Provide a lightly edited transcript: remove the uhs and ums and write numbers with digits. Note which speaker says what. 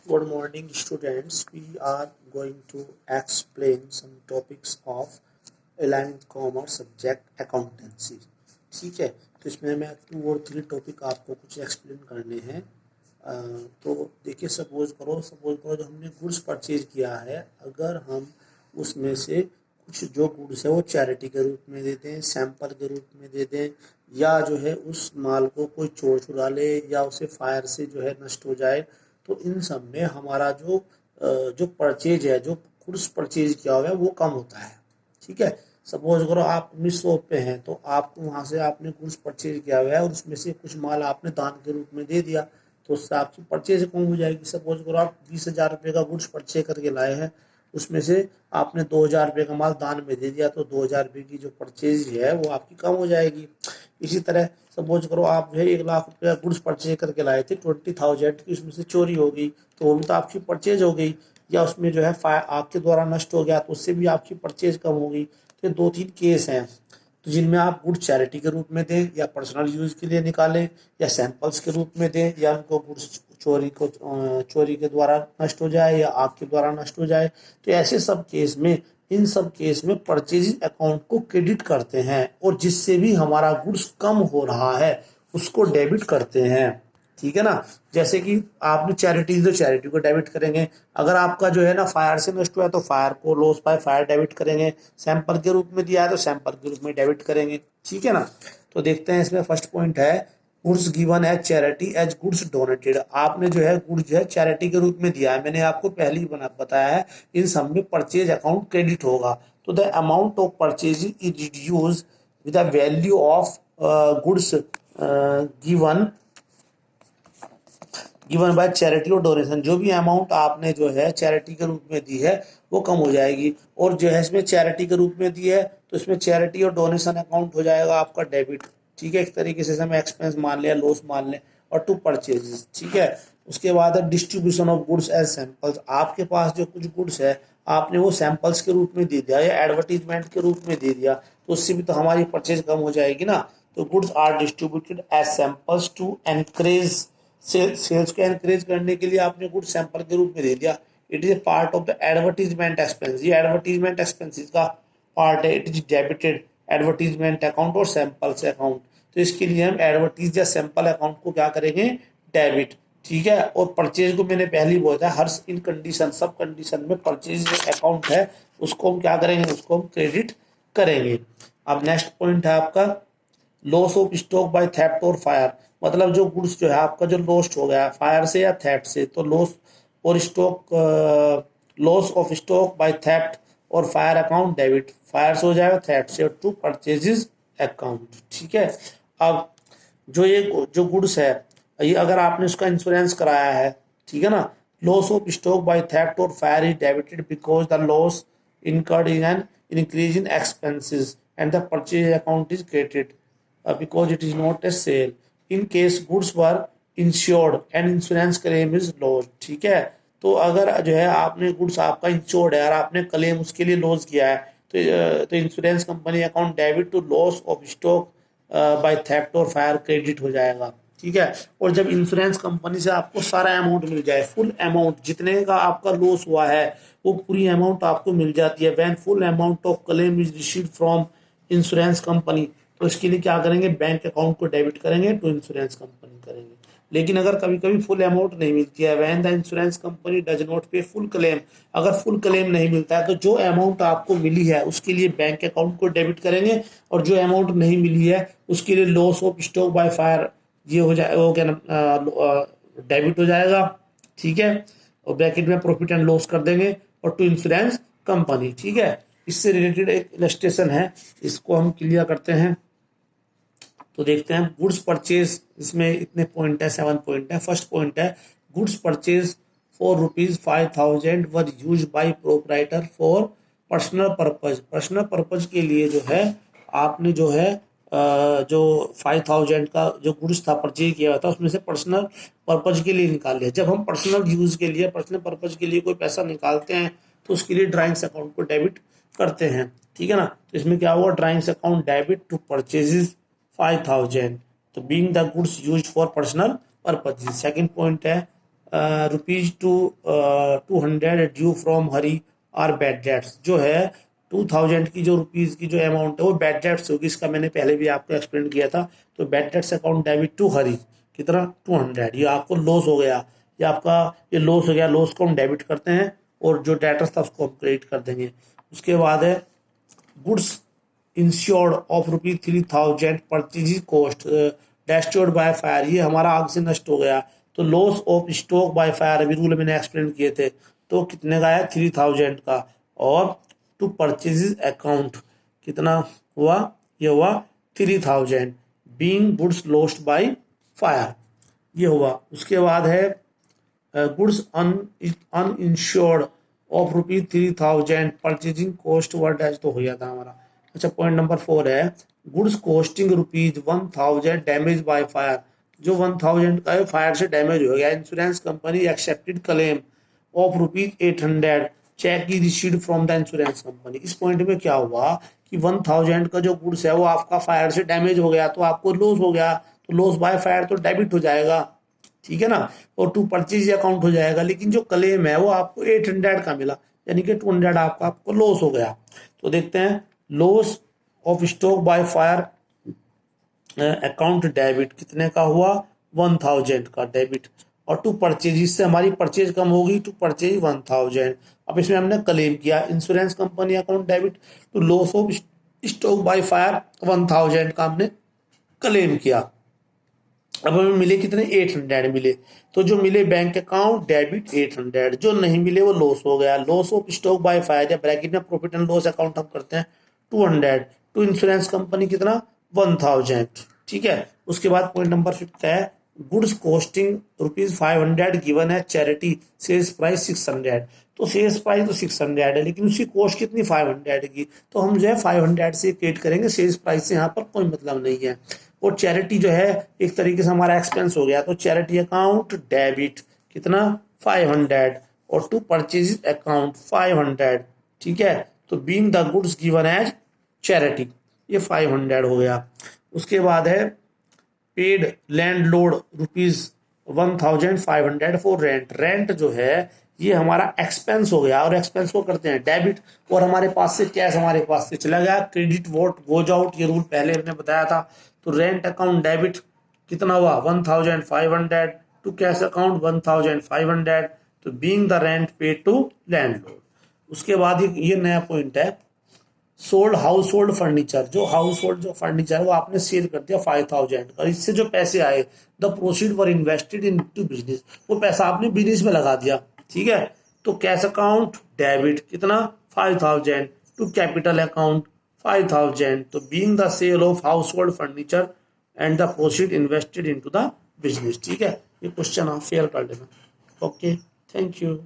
Speaker 1: Good morning, students. We are going to explain some topics of 11th commerce subject accountancy. ठीक है, तो इसमें मैं 2 और 3 टॉपिक आपको कुछ एक्सप्लेन करने हैं। तो देखिए, सपोज करो जो हमने गुड्स परचेज किया है, अगर हम उसमें से कुछ जो गुड्स है वो चैरिटी के रूप में दे दें, सैंपल के रूप में दे दें, या जो है उस माल को कोई चोर चुरा ले या उसे फायर से जो है नष्ट हो जाए, तो इन सब में हमारा जो परचेज है, जो गुड्स परचेज किया हुआ है वो कम होता है। ठीक है, सपोज करो आप अपनी शॉप पे हैं, तो आपको वहाँ से आपने गुड्स परचेज किया हुआ है और उसमें से कुछ माल आपने दान के रूप में दे दिया, तो उससे आपकी परचेज कम हो जाएगी। सपोज करो आप 20,000 रुपये का गुड्स परचेज करके लाए हैं, उसमें से आपने 2,000 रुपये का माल दान में दे दिया, तो 2,000 रुपये की जो परचेज है वो आपकी कम हो जाएगी। इसी तरह सपोज करो आप जो है 1,00,000 रुपये का गुड्स परचेज करके लाए थे, 20,000 की उसमें से चोरी हो गई, तो वो भी तो आपकी परचेज हो गई। या उसमें जो है आपके द्वारा नष्ट हो गया, तो उससे भी आपकी परचेज कम हो गई। तो 2-3 केस हैं, तो जिनमें आप गुड्स चैरिटी के रूप में दें, या पर्सनल यूज के लिए निकालें, या सैंपल्स के रूप में दें, या उनको गुड्स चोरी के द्वारा नष्ट हो जाए या आग के द्वारा नष्ट हो जाए। तो ऐसे सब केस में, इन सब केस में परचेजिंग अकाउंट को क्रेडिट करते हैं, और जिससे भी हमारा गुड्स कम हो रहा है उसको डेबिट करते हैं। ठीक है ना, जैसे कि आपने चैरिटी तो चैरिटी को डेबिट करेंगे। अगर आपका जो है ना फायर से नष्ट हुआ है, तो फायर को लॉस बाय फायर डेबिट करेंगे। सैंपल के रूप में दिया है तो सैंपल के रूप में डेबिट करेंगे। ठीक है ना, तो देखते हैं इसमें फर्स्ट पॉइंट है goods given as charity as goods donated. आपने जो है गुड्स जो है चैरिटी के रूप में दिया है, मैंने आपको पहले ही बताया है, इन सब में परचेज अकाउंट क्रेडिट होगा। तो the amount of purchasing is reduce with the value of goods given by charity और डोनेशन। जो भी अमाउंट आपने जो है चैरिटी के रूप में दी है वो कम हो जाएगी, और जो है इसमें चैरिटी के रूप में दी है तो इसमें चैरिटी और डोनेशन अकाउंट हो जाएगा आपका डेबिट। ठीक है, एक तरीके से हमें एक्सपेंस मान लिया, लॉस मान लें, और टू परचेजेस। ठीक है, उसके बाद है distribution of goods as samples. आपके पास जो कुछ गुड्स है आपने वो सैंपल्स के रूप में दे दिया या एडवर्टीजमेंट के रूप में दे दिया, तो उससे भी तो हमारी परचेज कम हो जाएगी ना। तो goods are distributed as samples to encourage sales को एनकरेज करने के लिए आपने गुड सैंपल के रूप में दे दिया। It is a part of the advertisement expense. ये एडवर्टीजमेंट एक्सपेंसेस का पार्ट है। It is debited advertisement account और सैंपल्स अकाउंट। तो इसके लिए हम एडवर्टीज या सैंपल अकाउंट को क्या करेंगे, डेबिट। ठीक है, और परचेज को मैंने पहले ही बोला था, हर इन कंडीशन सब कंडीशन में परचेज अकाउंट है उसको हम क्या करेंगे, उसको हम क्रेडिट करेंगे। अब नेक्स्ट पॉइंट है आपका loss of stock by theft और फायर। मतलब जो गुड्स जो है आपका जो लॉस्ट हो गया फायर से या थेफ्ट से, तो लॉस और stock loss of stock by theft और फायर अकाउंट डेबिट। फायर से हो जाएगा, थेफ्ट से, टू परचेजेस अकाउंट। ठीक है, अब जो गुड्स है ये अगर आपने उसका इंश्योरेंस कराया है, ठीक है ना, loss of stock by theft और fire is debited because the loss incurred in an increase in expenses and the purchase account is created because it is not a sale. In case goods were insured and insurance claim is lost. ठीक है, तो अगर जो है आपने goods आपका insured है और आपने क्लेम उसके लिए लॉस किया है, तो insurance company account debit to loss of stock by theft और फायर क्रेडिट हो जाएगा। ठीक है, और जब इंश्योरेंस कंपनी से आपको सारा अमाउंट मिल जाए, फुल अमाउंट जितने का आपका लॉस हुआ है वो पूरी अमाउंट आपको मिल जाती है, when full amount of claim is received from insurance company, तो इसके लिए क्या करेंगे, बैंक अकाउंट को डेबिट करेंगे, टू इंश्योरेंस कंपनी करेंगे। लेकिन अगर कभी कभी फुल अमाउंट नहीं मिलती है, when the insurance company does not पे फुल क्लेम, अगर फुल क्लेम नहीं मिलता है तो जो अमाउंट आपको मिली है उसके लिए बैंक अकाउंट को डेबिट करेंगे, और जो अमाउंट नहीं मिली है उसके लिए loss of stock by fire ये हो जाए, वो क्या डेबिट हो जाएगा। ठीक है, और ब्रैकेट में प्रॉफिट एंड लॉस कर देंगे, और टू इंश्योरेंस कंपनी। ठीक है, इससे रिलेटेड एक इलस्ट्रेशन है, इसको हम क्लियर करते हैं। तो देखते हैं गुड्स परचेज, इसमें इतने पॉइंट है, 7 पॉइंट है। फर्स्ट पॉइंट है goods purchase for ₹5,000 were use by proprietor for personal purpose. Personal purpose के लिए जो है आपने जो है जो 5,000 का जो गुड्स था परचेज किया हुआ था उसमें से पर्सनल पर्पज के लिए निकाल लिया। जब हम पर्सनल यूज के लिए, पर्सनल पर्पज के लिए कोई पैसा निकालते हैं तो उसके लिए ड्राइंग्स अकाउंट को डेबिट करते हैं। ठीक है ना, तो इसमें क्या हुआ, drawings account debit to purchases 5,000, तो being the goods used for personal purpose. Second point है rupees 200 due from Hari are bad debts, जो है 2000 की जो रुपीज की जो अमाउंट है वो बैड डेट्स होगी। इसका मैंने पहले भी आपको एक्सप्लेन किया था। तो bad debts account debit to Hari, कितना 200, ये आपको लॉस हो गया, ये आपका ये लॉस हो गया, लॉस को हम डेबिट करते हैं और जो डेटर्स था उसको हम क्रेडिट कर देंगे। उसके बाद है goods insured of ₹3000 purchase cost destroyed by fire, ये हमारा आग से नष्ट हो गया। तो loss of stock by fire अभी रूल मैंने एक्सप्लेन किए थे, तो कितने का है 3000 का। और टू परचेज अकाउंट कितना हुआ, ये हुआ 3000 being goods lost by fire, ये हुआ। उसके बाद है goods uninsured of ₹3000 purchasing cost were dash, तो हो गया था हमारा। अच्छा, पॉइंट नंबर 4 है goods costing ₹1000 damage by fire, जो 1000 का है फायर से डैमेज हो गया। Insurance company accepted claim of ₹800 cheque की received from the insurance company. इस पॉइंट में क्या हुआ कि 1000 का जो गुड्स है वो आपका फायर से डैमेज हो गया, तो आपको लॉस हो गया, तो लॉस बाय फायर तो डेबिट हो जाएगा, ठीक है ना, और टू परचेज अकाउंट हो जाएगा। लेकिन जो क्लेम है वो आपको 800 का मिला, यानी कि 200 आपको लॉस हो गया। तो देखते हैं loss of stock by fire account debit कितने का हुआ, 1000 का डेबिट, और टू परचेज, इससे हमारी परचेज कम होगी, टू परचेज 1000। अब इसमें हमने क्लेम किया insurance company account debit to loss of stock by fire 1000 का हमने क्लेम किया। अब हमें मिले कितने 800 मिले, तो जो मिले बैंक अकाउंट डेबिट 800, जो नहीं मिले वो लॉस हो गया। Loss of stock by fire या ब्रैकेट में प्रॉफिट एंड लॉस अकाउंट हम करते हैं 200 टू इंश्योरेंस कंपनी कितना 1000, ठीक है। उसके बाद पॉइंट नंबर 5 है गुड्स कॉस्टिंग ₹500 गिवन है चैरिटी सेल्स प्राइस 600, तो सेल्स प्राइस तो 600 है लेकिन उसकी कॉस्ट कितनी 500 की, तो हम जो है 500 से क्रिएट करेंगे, सेल्स प्राइस से यहाँ पर कोई मतलब नहीं है। और चैरिटी जो है एक तरीके से हमारा एक्सपेंस हो गया, तो चैरिटी अकाउंट डेबिट कितना 500 और टू परचेज अकाउंट 500, ठीक है। तो being the goods given as charity, ये 500 हो गया। उसके बाद है paid landlord ₹1500 for rent, rent जो है ये हमारा एक्सपेंस हो गया, और एक्सपेंस को करते हैं डेबिट, और हमारे पास से कैश हमारे पास से चला गया, क्रेडिट वोट गोज आउट, ये रूल पहले हमने बताया था। तो रेंट अकाउंट डेबिट कितना हुआ 1500 टू कैश अकाउंट 1500, तो being the rent paid to landlord. उसके बाद ये नया पॉइंट है सोल्ड हाउस होल्ड फर्नीचर, जो हाउस होल्ड जो फर्नीचर वो आपने सेल कर दिया 5000 का, इससे जो पैसे आए the proceed were invested into business, वो पैसा आपने बिजनेस में लगा दिया, ठीक है। तो कैश अकाउंट डेबिट कितना 5000 टू कैपिटल अकाउंट 5000, तो being the sale of household furniture and the proceed invested into the business, ठीक है। ये क्वेश्चन आप फेयर कर लेना। Okay, thank you.